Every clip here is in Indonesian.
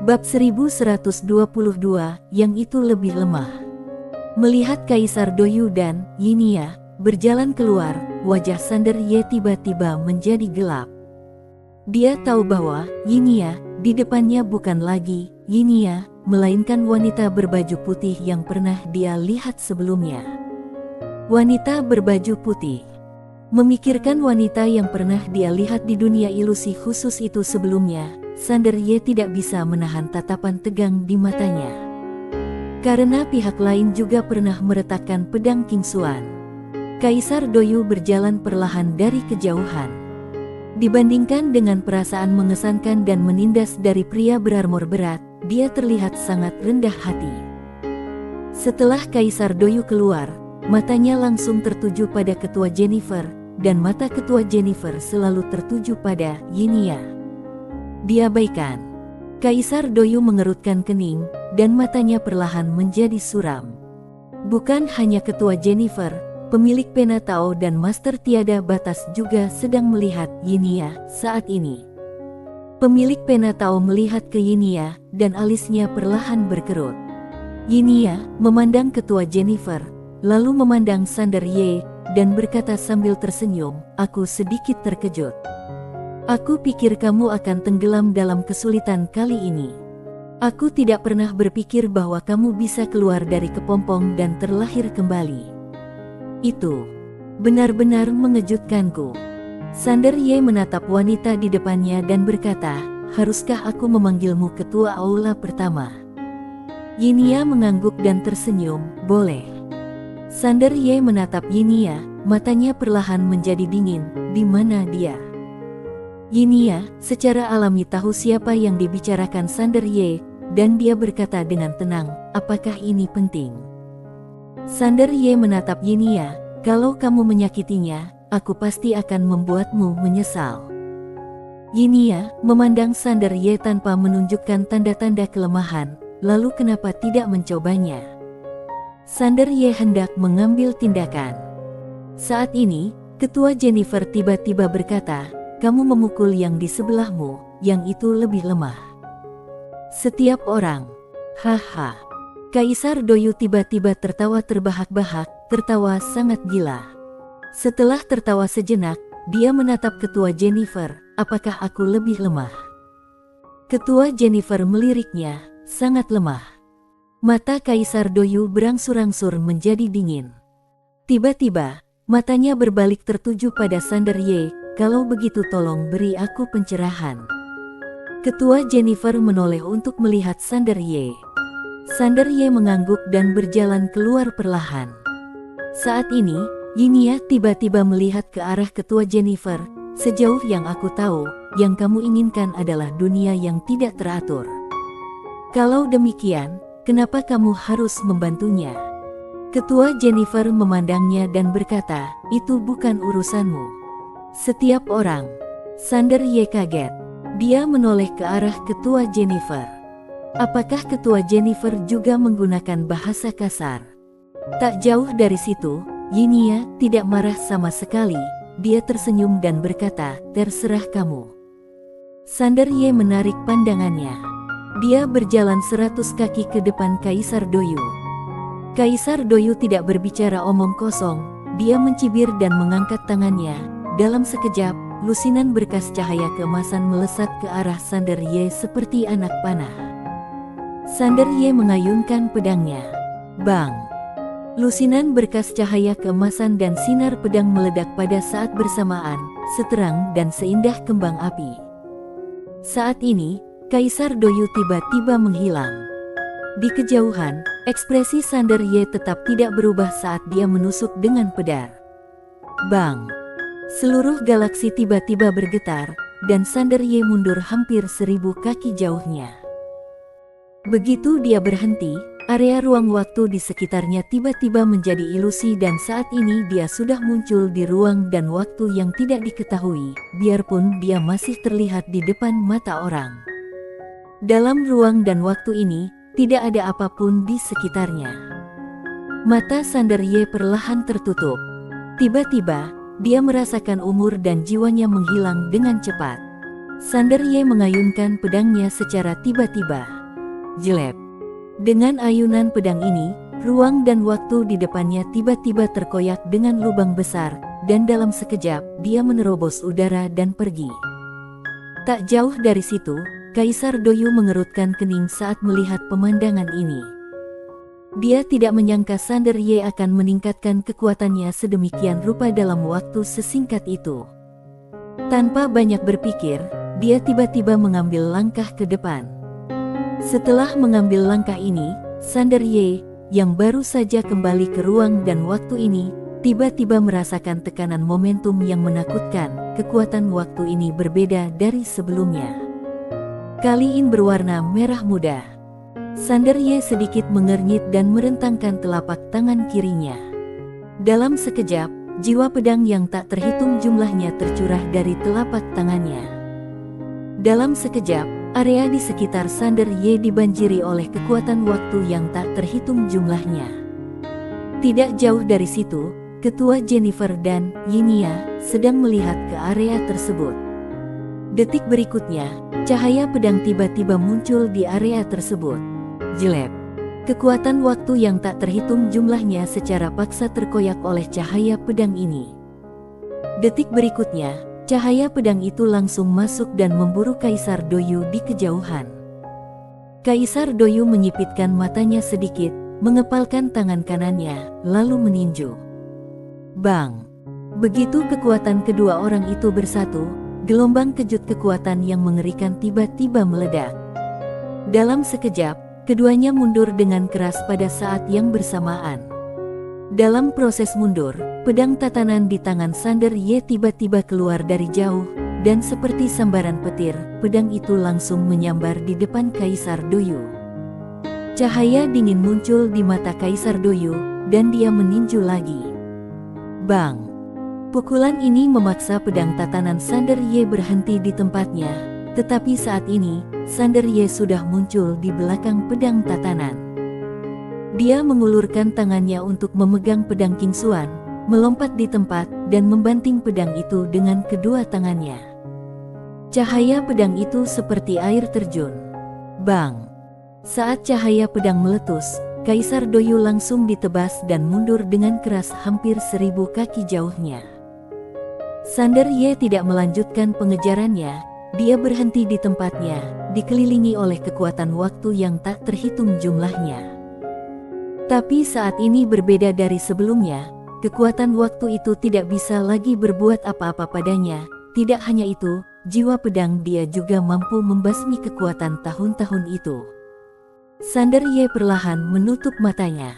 Bab 1122, yang itu lebih lemah. Melihat Kaisar Doyu dan Yinia berjalan keluar, wajah Sander Ye tiba-tiba menjadi gelap. Dia tahu bahwa Yinia di depannya bukan lagi Yinia, melainkan wanita berbaju putih yang pernah dia lihat sebelumnya. Wanita berbaju putih. Memikirkan wanita yang pernah dia lihat di dunia ilusi khusus itu sebelumnya, Sander Ye tidak bisa menahan tatapan tegang di matanya. Karena pihak lain juga pernah meretakkan pedang King Xuan. Kaisar Doyu berjalan perlahan dari kejauhan. Dibandingkan dengan perasaan mengesankan dan menindas dari pria berarmor berat, dia terlihat sangat rendah hati. Setelah Kaisar Doyu keluar, matanya langsung tertuju pada ketua Jennifer, dan mata ketua Jennifer selalu tertuju pada Yinia. Diabaikan. Kaisar Doyu mengerutkan kening, dan matanya perlahan menjadi suram. Bukan hanya ketua Jennifer, pemilik pena Tao dan Master Tiada Batas juga sedang melihat Yinia saat ini. Pemilik pena Tao melihat ke Yinia, dan alisnya perlahan berkerut. Yinia memandang ketua Jennifer, lalu memandang Sander Ye, dan berkata sambil tersenyum, "Aku sedikit terkejut. Aku pikir kamu akan tenggelam dalam kesulitan kali ini. Aku tidak pernah berpikir bahwa kamu bisa keluar dari kepompong dan terlahir kembali. Itu benar-benar mengejutkanku." Sander Ye menatap wanita di depannya dan berkata, "Haruskah aku memanggilmu ketua aula pertama?" Yinia mengangguk dan tersenyum, "Boleh." Sander Ye menatap Yinia, matanya perlahan menjadi dingin. Di mana dia? Yinia secara alami tahu siapa yang dibicarakan Sander Ye, dan dia berkata dengan tenang, "Apakah ini penting?" Sander Ye menatap Yinia, "Kalau kamu menyakitinya, aku pasti akan membuatmu menyesal." Yinia memandang Sander Ye tanpa menunjukkan tanda-tanda kelemahan, lalu kenapa tidak mencobanya? Sander Ye hendak mengambil tindakan. Saat ini, ketua Jennifer tiba-tiba berkata, "Kamu memukul yang di sebelahmu, yang itu lebih lemah." Setiap orang. Haha. Kaisar Doyu tiba-tiba tertawa terbahak-bahak, tertawa sangat gila. Setelah tertawa sejenak, dia menatap ketua Jennifer, "Apakah aku lebih lemah?" Ketua Jennifer meliriknya, "Sangat lemah." Mata Kaisar Doyu berangsur-angsur menjadi dingin. Tiba-tiba, matanya berbalik tertuju pada Sander Ye, "Kalau begitu tolong beri aku pencerahan." Ketua Jennifer menoleh untuk melihat Sander Ye. Sander Ye mengangguk dan berjalan keluar perlahan. Saat ini, Yinia tiba-tiba melihat ke arah ketua Jennifer. "Sejauh yang aku tahu, yang kamu inginkan adalah dunia yang tidak teratur. Kalau demikian, kenapa kamu harus membantunya?" Ketua Jennifer memandangnya dan berkata, "Itu bukan urusanmu." Setiap orang. Sander Ye kaget. Dia menoleh ke arah ketua Jennifer. Apakah ketua Jennifer juga menggunakan bahasa kasar? Tak jauh dari situ, Yinia tidak marah sama sekali. Dia tersenyum dan berkata, "Terserah kamu." Sander Ye menarik pandangannya. Dia berjalan 100 kaki ke depan Kaisar Doyu. Kaisar Doyu tidak berbicara omong kosong, dia mencibir dan mengangkat tangannya. Dalam sekejap, lusinan berkas cahaya keemasan melesat ke arah Sander Ye seperti anak panah. Sander Ye mengayunkan pedangnya. Bang! Lusinan berkas cahaya keemasan dan sinar pedang meledak pada saat bersamaan, seterang dan seindah kembang api. Saat ini, Kaisar Doyu tiba-tiba menghilang. Di kejauhan, ekspresi Sander Ye tetap tidak berubah saat dia menusuk dengan pedang. Bang! Seluruh galaksi tiba-tiba bergetar, dan Sander Ye mundur hampir 1000 kaki jauhnya. Begitu dia berhenti, area ruang waktu di sekitarnya tiba-tiba menjadi ilusi dan saat ini dia sudah muncul di ruang dan waktu yang tidak diketahui, biarpun dia masih terlihat di depan mata orang. Dalam ruang dan waktu ini, tidak ada apapun di sekitarnya. Mata Sander Ye perlahan tertutup. Tiba-tiba, dia merasakan umur dan jiwanya menghilang dengan cepat. Sander Ye mengayunkan pedangnya secara tiba-tiba. Jelek. Dengan ayunan pedang ini, ruang dan waktu di depannya tiba-tiba terkoyak dengan lubang besar, dan dalam sekejap, dia menerobos udara dan pergi. Tak jauh dari situ, Kaisar Doyu mengerutkan kening saat melihat pemandangan ini. Dia tidak menyangka Sander Ye akan meningkatkan kekuatannya sedemikian rupa dalam waktu sesingkat itu. Tanpa banyak berpikir, dia tiba-tiba mengambil langkah ke depan. Setelah mengambil langkah ini, Sander Ye, yang baru saja kembali ke ruang dan waktu ini, tiba-tiba merasakan tekanan momentum yang menakutkan. Kekuatan waktu ini berbeda dari sebelumnya. Kali ini berwarna merah muda. Sander Ye sedikit mengernyit dan merentangkan telapak tangan kirinya. Dalam sekejap, jiwa pedang yang tak terhitung jumlahnya tercurah dari telapak tangannya. Dalam sekejap, area di sekitar Sander Ye dibanjiri oleh kekuatan waktu yang tak terhitung jumlahnya. Tidak jauh dari situ, Ketua Jennifer dan Yinia sedang melihat ke area tersebut. Detik berikutnya, cahaya pedang tiba-tiba muncul di area tersebut. Jelek. Kekuatan waktu yang tak terhitung jumlahnya secara paksa terkoyak oleh cahaya pedang ini. Detik berikutnya, cahaya pedang itu langsung masuk dan memburu Kaisar Doyu di kejauhan. Kaisar Doyu menyipitkan matanya sedikit, mengepalkan tangan kanannya, lalu meninju. Bang! Begitu kekuatan kedua orang itu bersatu, gelombang kejut kekuatan yang mengerikan tiba-tiba meledak. Dalam sekejap, keduanya mundur dengan keras pada saat yang bersamaan. Dalam proses mundur, pedang tatanan di tangan Sander Ye tiba-tiba keluar dari jauh, dan seperti sambaran petir, pedang itu langsung menyambar di depan Kaisar Doyu. Cahaya dingin muncul di mata Kaisar Doyu, dan dia meninju lagi. Bang! Pukulan ini memaksa pedang tatanan Sander Ye berhenti di tempatnya, tetapi saat ini, Sander Ye sudah muncul di belakang pedang tatanan. Dia mengulurkan tangannya untuk memegang pedang King Xuan, melompat di tempat, dan membanting pedang itu dengan kedua tangannya. Cahaya pedang itu seperti air terjun. Bang! Saat cahaya pedang meletus, Kaisar Doyu langsung ditebas dan mundur dengan keras hampir 1000 kaki jauhnya. Sander Ye tidak melanjutkan pengejarannya, dia berhenti di tempatnya, dikelilingi oleh kekuatan waktu yang tak terhitung jumlahnya. Tapi saat ini berbeda dari sebelumnya, kekuatan waktu itu tidak bisa lagi berbuat apa-apa padanya. Tidak hanya itu, jiwa pedang dia juga mampu membasmi kekuatan tahun-tahun itu. Sander Ye perlahan menutup matanya.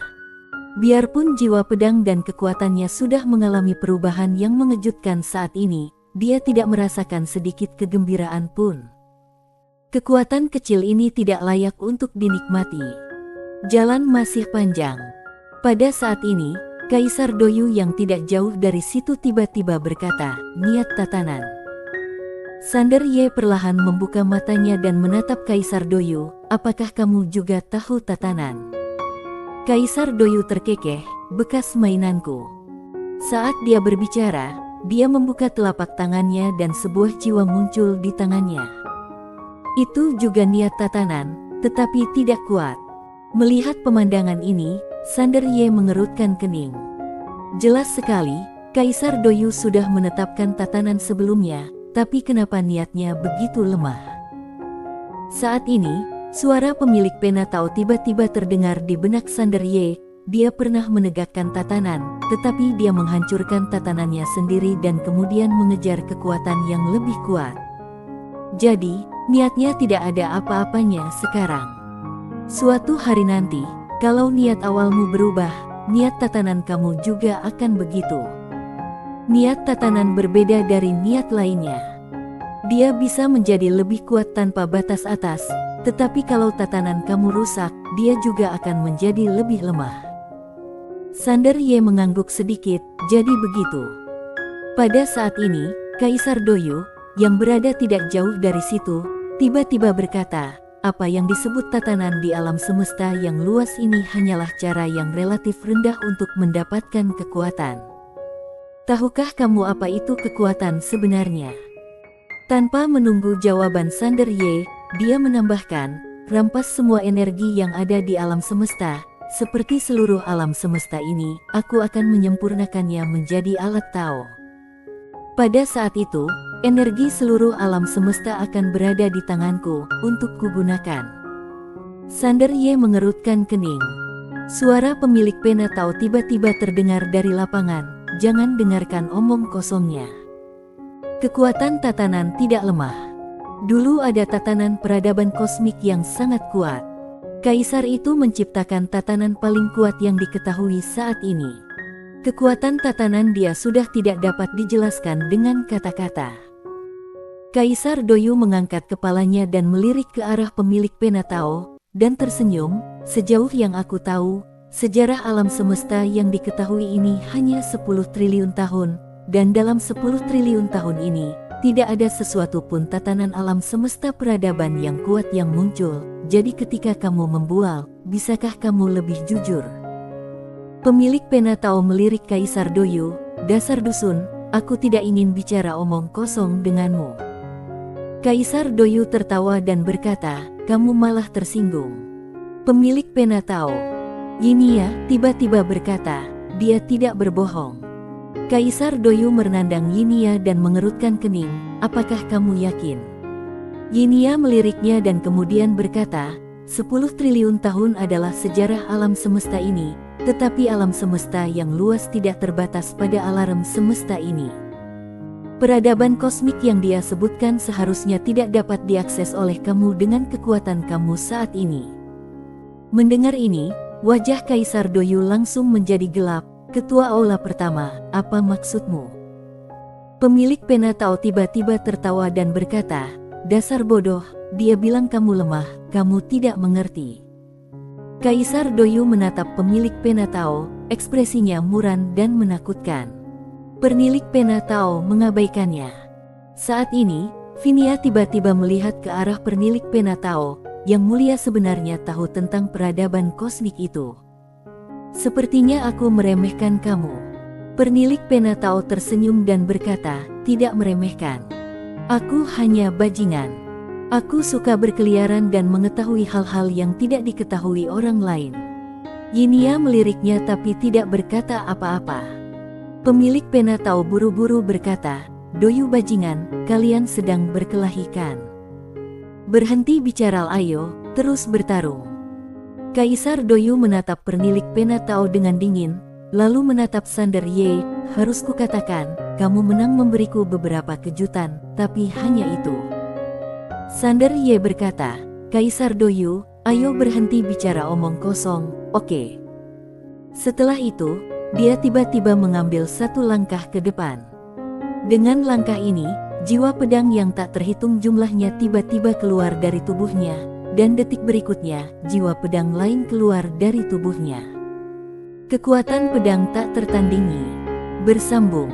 Biarpun jiwa pedang dan kekuatannya sudah mengalami perubahan yang mengejutkan saat ini, dia tidak merasakan sedikit kegembiraan pun. Kekuatan kecil ini tidak layak untuk dinikmati. Jalan masih panjang. Pada saat ini, Kaisar Doyu yang tidak jauh dari situ tiba-tiba berkata, "Niat tatanan." Sander Ye perlahan membuka matanya dan menatap Kaisar Doyu, "Apakah kamu juga tahu tatanan?" Kaisar Doyu terkekeh, "Bekas mainanku." Saat dia berbicara, dia membuka telapak tangannya dan sebuah jiwa muncul di tangannya. Itu juga niat tatanan, tetapi tidak kuat. Melihat pemandangan ini, Sander Ye mengerutkan kening. Jelas sekali, Kaisar Doyu sudah menetapkan tatanan sebelumnya, tapi kenapa niatnya begitu lemah? Saat ini, suara pemilik pena Tao tiba-tiba terdengar di benak Sander Ye. Dia pernah menegakkan tatanan, tetapi dia menghancurkan tatanannya sendiri dan kemudian mengejar kekuatan yang lebih kuat. Jadi, niatnya tidak ada apa-apanya sekarang. Suatu hari nanti, kalau niat awalmu berubah, niat tatanan kamu juga akan begitu. Niat tatanan berbeda dari niat lainnya. Dia bisa menjadi lebih kuat tanpa batas atas, tetapi kalau tatanan kamu rusak, dia juga akan menjadi lebih lemah. Sander Ye mengangguk sedikit, jadi begitu. Pada saat ini, Kaisar Doyu, yang berada tidak jauh dari situ, tiba-tiba berkata, "Apa yang disebut tatanan di alam semesta yang luas ini hanyalah cara yang relatif rendah untuk mendapatkan kekuatan. Tahukah kamu apa itu kekuatan sebenarnya?" Tanpa menunggu jawaban Sander Ye, dia menambahkan, rampas semua energi yang ada di alam semesta. Seperti seluruh alam semesta ini, aku akan menyempurnakannya menjadi alat Tao. Pada saat itu, energi seluruh alam semesta akan berada di tanganku untuk kugunakan. Sander Ye mengerutkan kening. Suara pemilik pena Tao tiba-tiba terdengar dari lapangan. Jangan dengarkan omong kosongnya. Kekuatan tatanan tidak lemah. Dulu ada tatanan peradaban kosmik yang sangat kuat. Kaisar itu menciptakan tatanan paling kuat yang diketahui saat ini. Kekuatan tatanan dia sudah tidak dapat dijelaskan dengan kata-kata. Kaisar Doyu mengangkat kepalanya dan melirik ke arah pemilik pena Tao, dan tersenyum. Sejauh yang aku tahu, sejarah alam semesta yang diketahui ini hanya 10 triliun tahun, dan dalam 10 triliun tahun ini, tidak ada sesuatu pun tatanan alam semesta peradaban yang kuat yang muncul. Jadi ketika kamu membual, bisakah kamu lebih jujur? Pemilik pena Tao melirik Kaisar Doyu, dasar dusun, aku tidak ingin bicara omong kosong denganmu. Kaisar Doyu tertawa dan berkata, kamu malah tersinggung. Pemilik pena Tao, Yinia, tiba-tiba berkata, dia tidak berbohong. Kaisar Doyu menandang Yinia dan mengerutkan kening, apakah kamu yakin? Yinia meliriknya dan kemudian berkata, 10 triliun tahun adalah sejarah alam semesta ini, tetapi alam semesta yang luas tidak terbatas pada alarm semesta ini. Peradaban kosmik yang dia sebutkan seharusnya tidak dapat diakses oleh kamu dengan kekuatan kamu saat ini. Mendengar ini, wajah Kaisar Doyu langsung menjadi gelap. Ketua Aula pertama, apa maksudmu? Pemilik pena Tao tiba-tiba tertawa dan berkata, dasar bodoh, dia bilang kamu lemah, kamu tidak mengerti. Kaisar Doyu menatap pemilik pena Tao, ekspresinya muram dan menakutkan. Pemilik pena Tao mengabaikannya. Saat ini, Vinia tiba-tiba melihat ke arah pemilik pena Tao, yang mulia sebenarnya tahu tentang peradaban kosmik itu. Sepertinya aku meremehkan kamu. Pemilik pena Tao tersenyum dan berkata, tidak meremehkan. Aku hanya bajingan. Aku suka berkeliaran dan mengetahui hal-hal yang tidak diketahui orang lain. Yinia meliriknya tapi tidak berkata apa-apa. Pemilik pena Tao buru-buru berkata, Doyu bajingan, kalian sedang berkelahikan. Berhenti bicara, ayo, terus bertarung. Kaisar Doyu menatap pemilik pena Tao dengan dingin, lalu menatap Sander Ye, harus kukatakan, kamu menang memberiku beberapa kejutan, tapi hanya itu. Sander Ye berkata, Kaisar Doyu, ayo berhenti bicara omong kosong, oke. Setelah itu, dia tiba-tiba mengambil satu langkah ke depan. Dengan langkah ini, jiwa pedang yang tak terhitung jumlahnya tiba-tiba keluar dari tubuhnya, dan detik berikutnya, jiwa pedang lain keluar dari tubuhnya. Kekuatan pedang tak tertandingi. Bersambung.